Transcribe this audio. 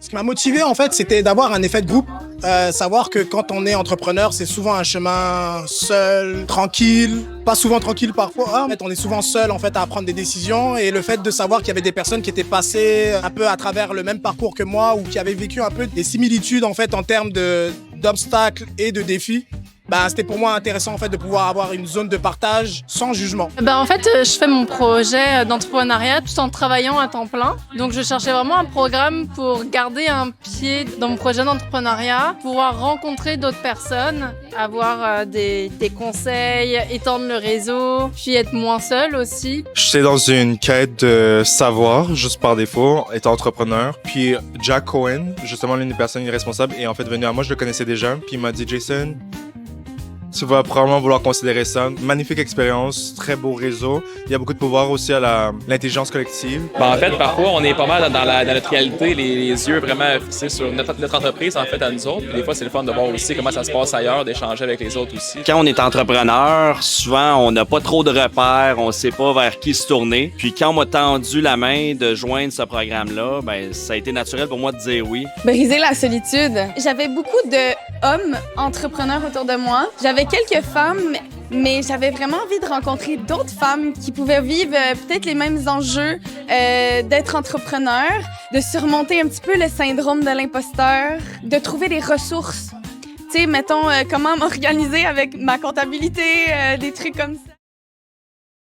Ce qui m'a motivé, en fait, c'était d'avoir un effet de groupe. Savoir que quand on est entrepreneur, c'est souvent un chemin seul, tranquille, pas souvent tranquille parfois. En fait, on est souvent seul en fait à prendre des décisions et le fait de savoir qu'il y avait des personnes qui étaient passées un peu à travers le même parcours que moi ou qui avaient vécu un peu des similitudes en fait en termes d'obstacles et de défis. C'était pour moi intéressant en fait de pouvoir avoir une zone de partage sans jugement. En fait, je fais mon projet d'entrepreneuriat tout en travaillant à temps plein. Donc, je cherchais vraiment un programme pour garder un pied dans mon projet d'entrepreneuriat, pouvoir rencontrer d'autres personnes, avoir des conseils, étendre le réseau, puis être moins seule aussi. J'étais dans une quête de savoir, juste par défaut, étant entrepreneur. Puis Jack Cohen, justement l'une des personnes responsables, est en fait venu à moi, je le connaissais déjà. Puis il m'a dit, Jason, tu vas probablement vouloir considérer ça. Magnifique expérience, très beau réseau. Il y a beaucoup de pouvoir aussi à l'intelligence collective. En fait, parfois, on est pas mal dans notre réalité, les yeux vraiment fixés sur notre entreprise, en fait, à nous autres. Puis des fois, c'est le fun de voir aussi comment ça se passe ailleurs, d'échanger avec les autres aussi. Quand on est entrepreneur, souvent, on n'a pas trop de repères, on sait pas vers qui se tourner. Puis quand on m'a tendu la main de joindre ce programme-là, ça a été naturel pour moi de dire oui. Briser la solitude. J'avais beaucoup d'hommes entrepreneurs autour de moi. J'avais quelques femmes, mais j'avais vraiment envie de rencontrer d'autres femmes qui pouvaient vivre peut-être les mêmes enjeux d'être entrepreneur, de surmonter un petit peu le syndrome de l'imposteur, de trouver des ressources. Tu sais, mettons, comment m'organiser avec ma comptabilité, des trucs comme ça.